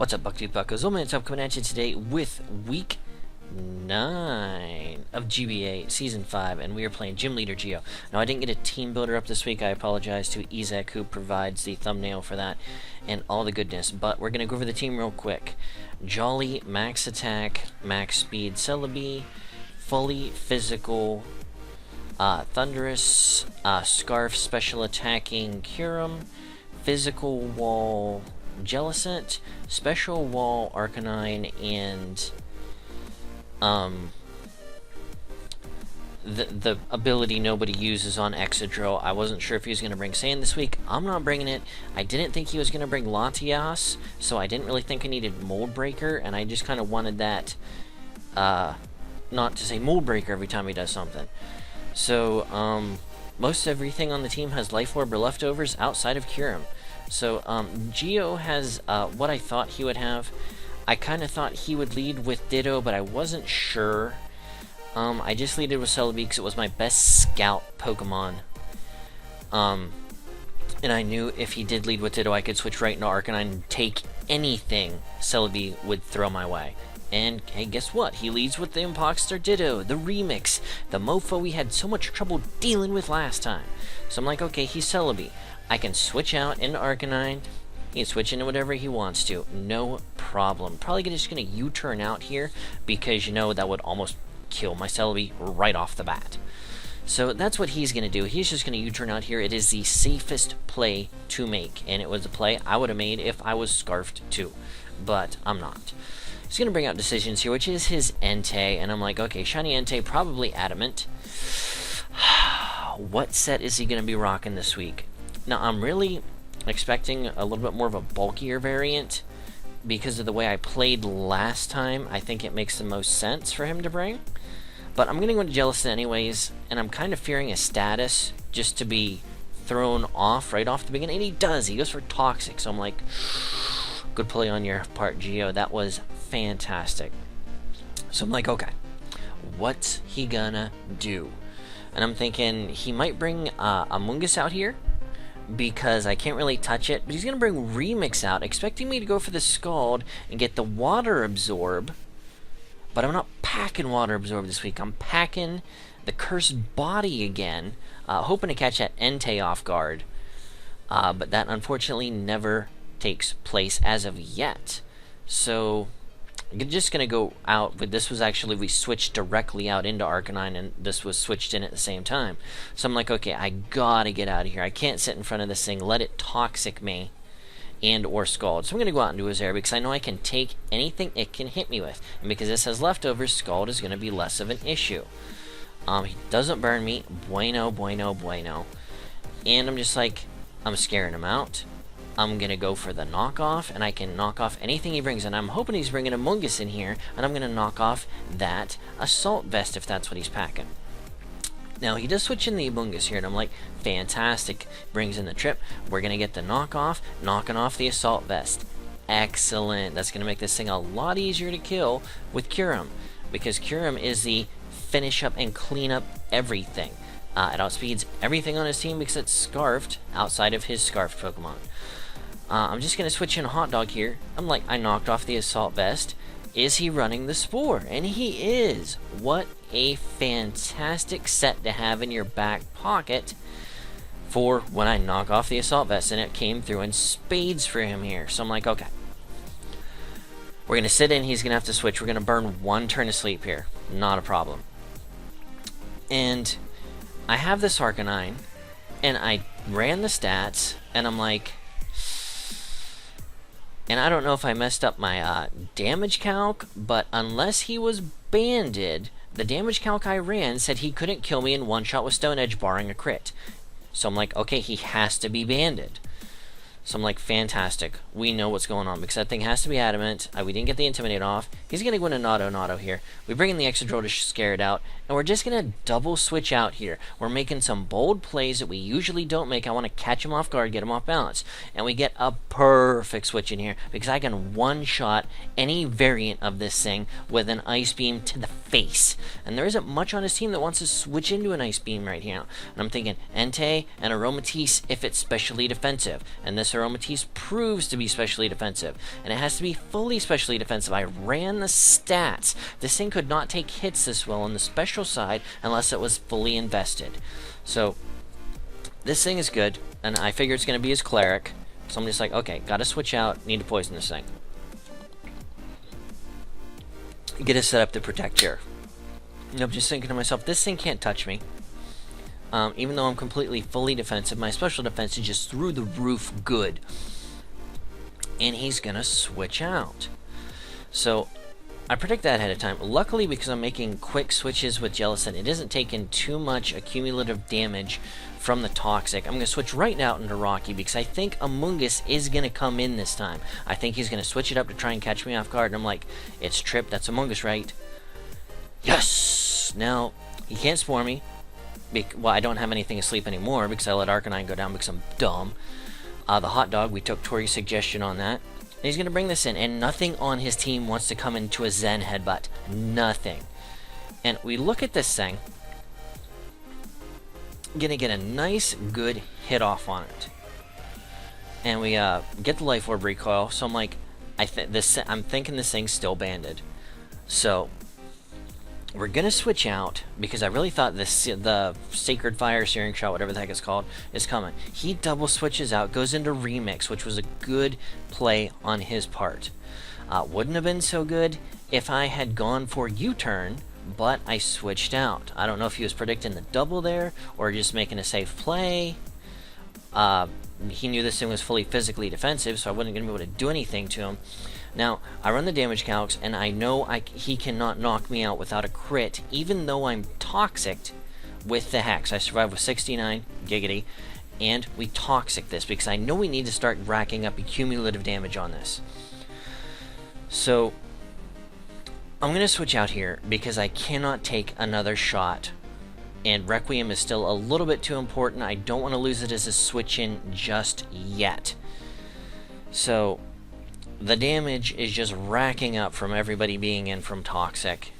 What's up, Buckos? OldManTup coming at you today with Week 9 of GBA Season 5, and we are playing Gym Leader Geo. Now, I didn't get a team builder up this week. I apologize to Ezek, who provides the thumbnail for that and all the goodness, but we're going to go over the team real quick. Jolly, Max Attack, Max Speed, Celebi, Fully Physical, Thunderous, Scarf, Special Attacking, Curum, Physical Wall, Jellicent, Special Wall, Arcanine, and the ability nobody uses on Exadrill. I wasn't sure if he was going to bring Sand this week. I'm not bringing it. I didn't think he was going to bring Latias, so I didn't really think I needed Mold Breaker, and I just kind of wanted that, not to say Mold Breaker every time he does something. So, most everything on the team has Life Orb or leftovers outside of Curum. So, Geo has what I thought he would have. I kind of thought he would lead with Ditto, but I wasn't sure. I just leaded with Celebi because it was my best scout Pokemon. And I knew if he did lead with Ditto, I could switch right into Arcanine and take anything Celebi would throw my way. And hey, guess what? He leads with the Imposter Ditto, the remix, the mofo we had so much trouble dealing with last time. So I'm like, okay, he's Celebi. I can switch out into Arcanine. He can switch into whatever he wants to. No problem. Probably just going to U-turn out here because, you know, that would almost kill my Celebi right off the bat. So that's what he's going to do. He's just going to U-turn out here. It is the safest play to make. And it was a play I would have made if I was Scarfed too. But I'm not. He's going to bring out Decisions here, which is his Entei. And I'm like, okay, Shiny Entei, probably Adamant. What set is he going to be rocking this week? Now, I'm really expecting a little bit more of a bulkier variant because of the way I played last time. I think it makes the most sense for him to bring. But I'm going to go into Jellicent anyways, and I'm kind of fearing a status just to be thrown off right off the beginning. And he does. He goes for Toxic. So I'm like, good play on your part, Geo. That was fantastic. So I'm like, okay, what's he gonna do? And I'm thinking he might bring Amoonguss out here, because I can't really touch it, but he's going to bring Remix out, expecting me to go for the Scald and get the Water Absorb, but I'm not packing Water Absorb this week. I'm packing the Cursed Body again, hoping to catch that Entei off guard, but that unfortunately never takes place as of yet. So I'm just going to go out with this. Was actually, we switched directly out into Arcanine, and this was switched in at the same time. So I'm like, okay, I gotta get out of here. I can't sit in front of this thing, let it Toxic me and or Scald. So I'm going to go out into his area because I know I can take anything it can hit me with. And because this has leftovers, Scald is going to be less of an issue. He doesn't burn me. Bueno, bueno, bueno. And I'm just like, I'm scaring him out. I'm going to go for the knockoff, and I can knock off anything he brings, and I'm hoping he's bringing Amoonguss in here, and I'm going to knock off that Assault Vest if that's what he's packing. Now, he does switch in the Amoonguss here, and I'm like, fantastic. Brings in the Trip. We're going to get the knockoff, knocking off the Assault Vest. Excellent. That's going to make this thing a lot easier to kill with Curum, because Curum is the finish up and clean up everything. It outspeeds everything on his team because it's Scarfed outside of his Scarfed Pokemon. I'm just going to switch in Hot Dog here. I'm like, I knocked off the Assault Vest. Is he running the Spore? And he is. What a fantastic set to have in your back pocket for when I knock off the Assault Vest. And it came through in spades for him here. So I'm like, okay. We're going to sit in. He's going to have to switch. We're going to burn one turn of sleep here. Not a problem. And I have this Arcanine. And I ran the stats. And I'm like, and I don't know if I messed up my damage calc, but unless he was banded, the damage calc I ran said he couldn't kill me in one shot with Stone Edge barring a crit. So I'm like, okay, he has to be banded. So I'm like, fantastic. We know what's going on because that thing has to be Adamant. We didn't get the Intimidate off. He's going to go into Nado here. We bring in the Exadrill to scare it out, and we're just going to double switch out here. We're making some bold plays that we usually don't make. I want to catch him off guard, get him off balance. And we get a perfect switch in here because I can one-shot any variant of this thing with an Ice Beam to the face. And there isn't much on his team that wants to switch into an Ice Beam right here. And I'm thinking Entei and Aromatisse if it's specially defensive. And this Aromatisse proves to be specially defensive, and it has to be fully specially defensive. I ran the stats. This thing could not take hits this well on the special side unless it was fully invested. So this thing is good, and I figure it's going to be his cleric. So I'm just like, okay, gotta switch out, need to poison this thing. Get it set up to protect here. And I'm just thinking to myself, this thing can't touch me. Even though I'm completely fully defensive, my special defense is just through the roof good. And he's gonna switch out. So I predict that ahead of time. Luckily, because I'm making quick switches with Jellicent, it isn't taking too much accumulative damage from the Toxic. I'm going to switch right now into Rocky because I think Amoonguss is going to come in this time. I think he's going to switch it up to try and catch me off guard, and I'm like, it's Trip, that's Amoonguss, right? Yes! Now, he can't spore me. Well, I don't have anything asleep anymore because I let Arcanine go down because I'm dumb. The Hot Dog, we took Tori's suggestion on that. And he's going to bring this in, and nothing on his team wants to come into a Zen Headbutt. Nothing. And we look at this thing. Gonna get a nice, good hit off on it. And we get the Life Orb recoil, so I'm like, I'm thinking this thing's still banded. So we're gonna switch out because I really thought the Sacred Fire Searing Shot, whatever the heck it's called, is coming. He double switches out, goes into Remix, which was a good play on his part. Wouldn't have been so good if I had gone for U-turn, but I switched out. I don't know if he was predicting the double there or just making a safe play. He knew this thing was fully physically defensive, so I wasn't going to be able to do anything to him. Now, I run the damage calcs, and I know he cannot knock me out without a crit, even though I'm Toxic with the Hex. I survived with 69, giggity, and we Toxic this, because I know we need to start racking up cumulative damage on this. So I'm going to switch out here, because I cannot take another shot. And Requiem is still a little bit too important. I don't want to lose it as a switch-in just yet. So the damage is just racking up from everybody being in from Toxic.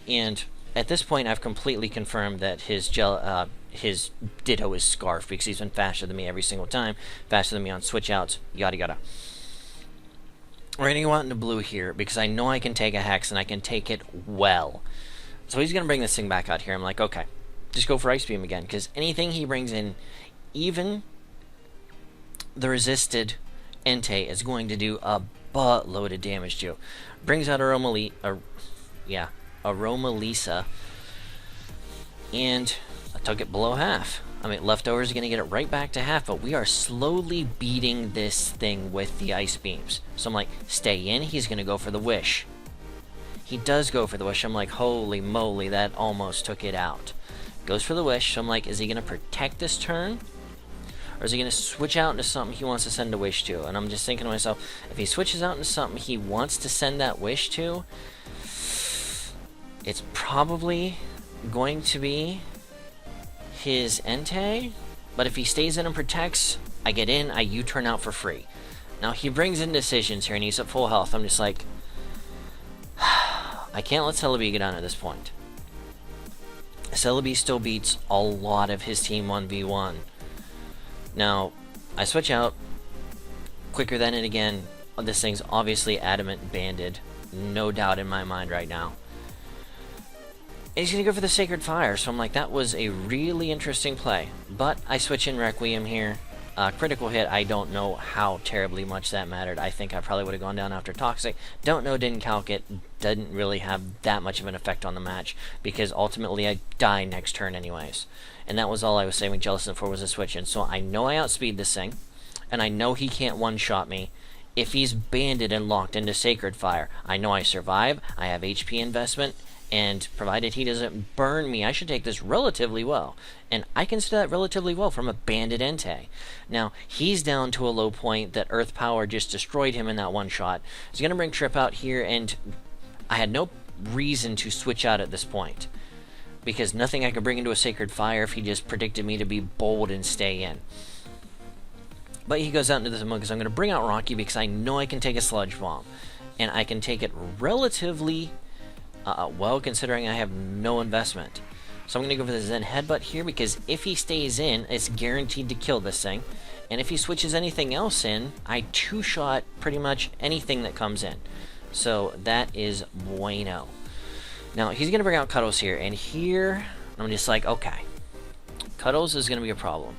And at this point, I've completely confirmed that his Ditto is Scarf, because he's been faster than me every single time. Faster than me on switch-outs, yada yada. We're going to go out into blue here, because I know I can take a Hex, and I can take it well. So he's going to bring this thing back out here. I'm like, okay, just go for Ice Beam again, because anything he brings in, even the resisted Entei, is going to do a buttload of damage to you. Brings out Aromalisa, and I took it below half. I mean, Leftovers are going to get it right back to half, but we are slowly beating this thing with the Ice Beams. So I'm like, stay in, he's going to go for the Wish. He does go for the Wish. I'm like, holy moly, that almost took it out. Goes for the Wish, so I'm like, is he going to protect this turn? Or is he going to switch out into something he wants to send a Wish to? And I'm just thinking to myself, if he switches out into something he wants to send that Wish to, it's probably going to be his Entei. But if he stays in and protects, I get in, I U-turn out for free. Now, he brings in decisions here, and he's at full health. I'm just like, I can't let Celebi get down at this point. Celebi still beats a lot of his team 1v1. Now, I switch out. Quicker than it again. This thing's obviously adamant banded. No doubt in my mind right now. And he's going to go for the Sacred Fire, so I'm like, that was a really interesting play. But I switch in Requiem here. Critical hit, I don't know how terribly much that mattered. I think I probably would have gone down after Toxic. Don't know, didn't calc it. Didn't really have that much of an effect on the match, because ultimately I die next turn anyways. And that was all I was saving Jellicent for, was a switch in. So I know I outspeed this thing, and I know he can't one-shot me. If he's banded and locked into Sacred Fire, I know I survive, I have HP investment, and provided he doesn't burn me, I should take this relatively well. And I consider that relatively well from a banded Entei. Now, he's down to a low point that Earth Power just destroyed him in that one shot. He's going to bring Trip out here, and I had no reason to switch out at this point, because nothing I could bring into a Sacred Fire if he just predicted me to be bold and stay in. But he goes out into this mode, because I'm going to bring out Rocky, because I know I can take a Sludge Bomb. And I can take it relatively well, considering I have no investment. So I'm going to go for the Zen Headbutt here, because if he stays in, it's guaranteed to kill this thing. And if he switches anything else in, I two-shot pretty much anything that comes in. So that is bueno. Now, he's going to bring out Cuddles here, and here, I'm just like, okay. Cuddles is going to be a problem.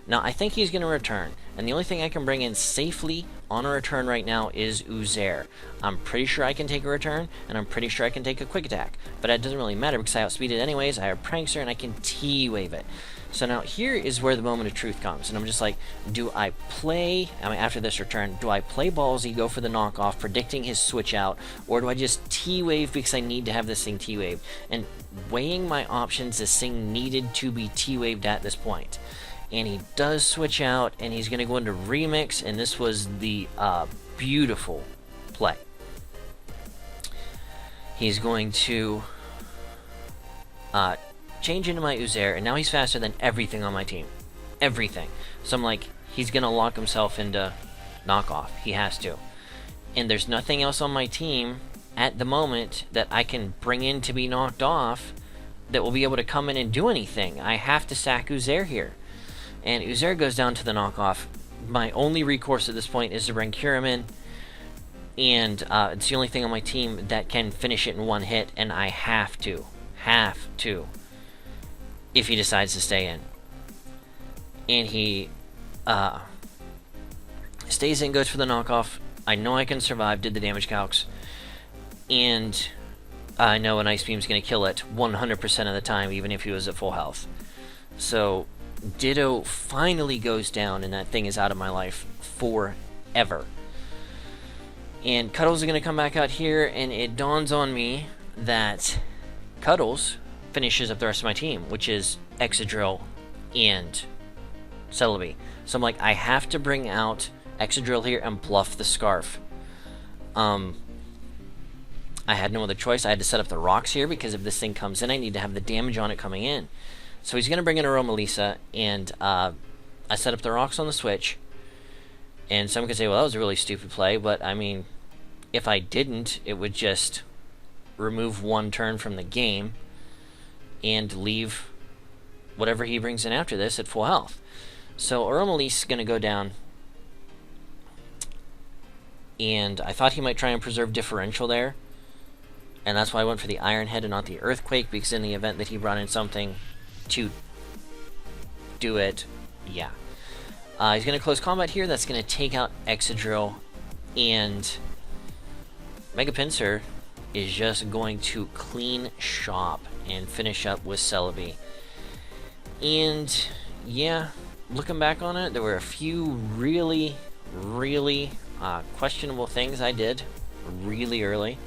Now, I think he's going to return, and the only thing I can bring in safely on a return right now is Uzair. I'm pretty sure I can take a return, and I'm pretty sure I can take a quick attack, but that doesn't really matter because I outspeed it anyways. I have Prankster, and I can T-Wave it. So now here is where the moment of truth comes, and I'm just like, do I play, after this return, do I play ballsy, go for the knockoff, predicting his switch out, or do I just T-Wave because I need to have this thing T-Wave? And weighing my options, this thing needed to be T-Waved at this point. And he does switch out, and he's going to go into Remix, and this was the beautiful play. He's going to change into my Uzair, and now he's faster than everything on my team. Everything. So I'm like, he's going to lock himself into knockoff. He has to. And there's nothing else on my team at the moment that I can bring in to be knocked off that will be able to come in and do anything. I have to sack Uzair here. And Uzair goes down to the knockoff. My only recourse at this point is to bring Kyurem in. And it's the only thing on my team that can finish it in one hit, and I have to. If he decides to stay in. And he stays in, goes for the knockoff. I know I can survive, did the damage calcs. And I know an Ice Beam's going to kill it 100% of the time, even if he was at full health. So Ditto finally goes down, and that thing is out of my life forever. And Cuddles are going to come back out here, and it dawns on me that Cuddles finishes up the rest of my team, which is Excadrill and Celebi. So I'm like, I have to bring out Excadrill here and bluff the Scarf. I had no other choice. I had to set up the rocks here, because if this thing comes in, I need to have the damage on it coming in. So he's going to bring in Aromalisa, and I set up the rocks on the switch. And some could say, well, that was a really stupid play, but I mean, if I didn't, it would just remove one turn from the game and leave whatever he brings in after this at full health. So Aromalisa is going to go down, and I thought he might try and preserve differential there, and that's why I went for the Iron Head and not the Earthquake, because in the event that he brought in something to do it, yeah. He's going to close combat here. That's going to take out Excadrill, and Mega Pinsir is just going to clean shop and finish up with Celebi. And yeah, looking back on it, there were a few really questionable things I did really early.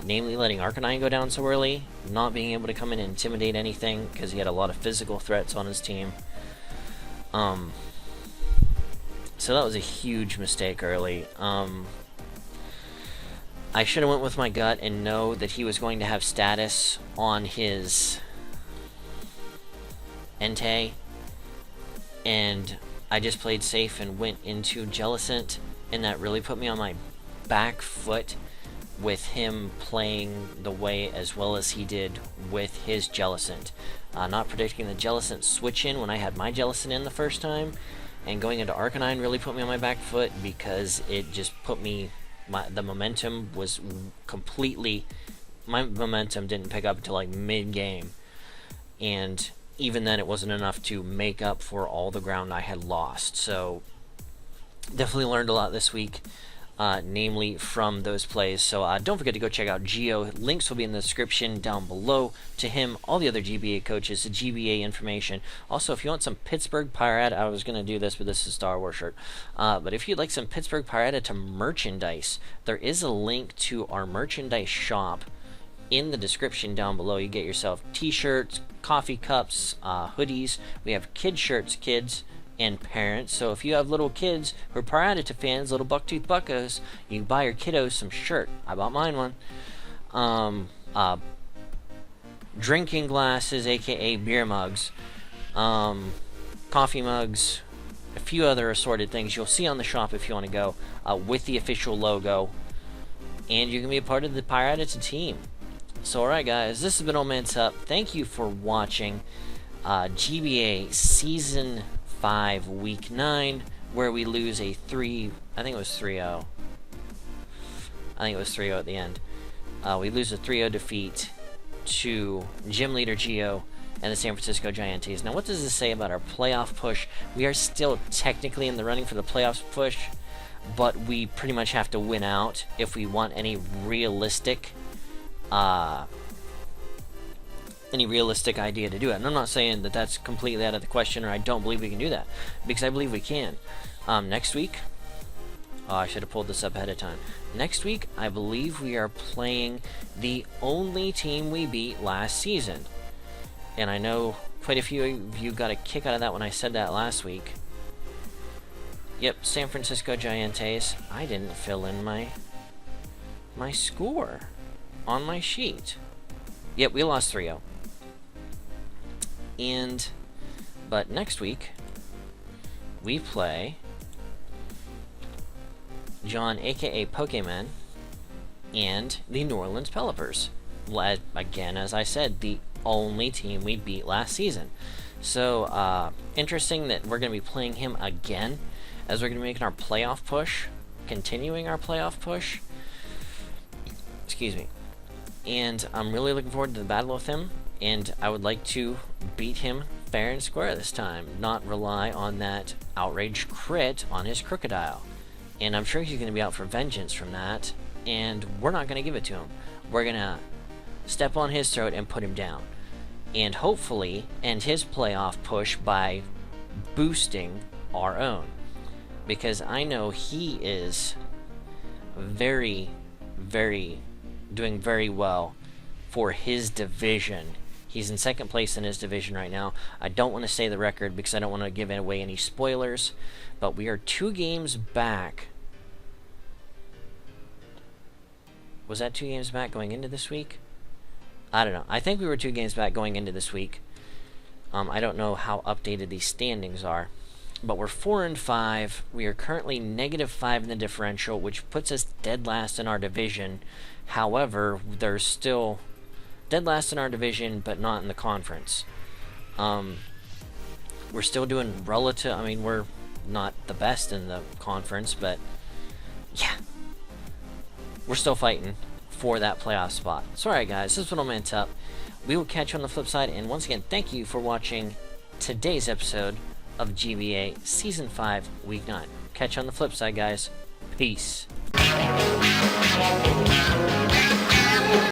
Namely letting Arcanine go down so early, not being able to come in and intimidate anything because he had a lot of physical threats on his team. So that was a huge mistake early. I should have went with my gut and know that he was going to have status on his Entei, and I just played safe and went into Jellicent, and that really put me on my back foot with him playing the way as well as he did with his Jellicent. Not predicting the Jellicent switch in when I had my Jellicent in the first time, and going into Arcanine really put me on my back foot, because it just put me, the momentum was completely, my momentum didn't pick up until like mid-game, and even then it wasn't enough to make up for all the ground I had lost. So definitely learned a lot this week. Namely from those plays. So don't forget to go check out Geo. Links will be in the description down below to him, all the other GBA coaches, the GBA information. Also, if you want some Pittsburgh Pirattatas, I was going to do this, but this is a Star Wars shirt. But if you'd like some Pittsburgh Pirattatas merchandise, there is a link to our merchandise shop in the description down below. You get yourself t-shirts, coffee cups, hoodies. We have kid shirts, kids and parents. So if you have little kids who are Pirattata fans, little bucktooth buckos, you can buy your kiddos some shirt. I bought mine one. Drinking glasses, aka beer mugs, coffee mugs, a few other assorted things you'll see on the shop if you want to go, with the official logo, and you can be a part of the Pirattata team. So alright guys, this has been OldManTup. Thank you for watching GBA Season 5 Week 9 where we lose a 3... I think it was 3-0. I think it was 3-0 at the end. We lose a 3-0 defeat to gym leader Gio and the San Francisco Gientes. Now, what does this say about our playoff push? We are still technically in the running for the playoffs push, but we pretty much have to win out if we want any realistic idea to do it. And I'm not saying that that's completely out of the question, or I don't believe we can do that, because I believe we can. Next week, I should have pulled this up ahead of time. Next week, I believe we are playing the only team we beat last season. And I know quite a few of you got a kick out of that when I said that last week. Yep, San Francisco Gientes. I didn't fill in my score on my sheet. Yep, we lost 3-0. But next week, we play John, aka Pokemon, and the New Orleans Pelipers. Again, as I said, the only team we beat last season. So, interesting that we're going to be playing him again, as we're going to be making our playoff push, continuing our playoff push. Excuse me. And I'm really looking forward to the battle with him, and I would like to beat him fair and square this time, not rely on that outrage crit on his Crocodile. And I'm sure he's going to be out for vengeance from that, and we're not going to give it to him. We're going to step on his throat and put him down, and hopefully end his playoff push by boosting our own, because I know he is doing very well for his division. He's in second place in his division right now. I don't want to say the record because I don't want to give away any spoilers, but we are 2 games back. Was that 2 games back going into this week? I don't know. I think we were 2 games back going into this week. I don't know how updated these standings are. But we're 4-5. We are currently -5 in the differential, which puts us dead last in our division. However, there's still dead last in our division, but not in the conference. We're still doing relative... I mean, we're not the best in the conference, but yeah. We're still fighting for that playoff spot. So, alright guys, this is OldManTup. We will catch you on the flip side, and once again, thank you for watching today's episode of GBA Season 5, Week 9. Catch you on the flip side, guys. Peace.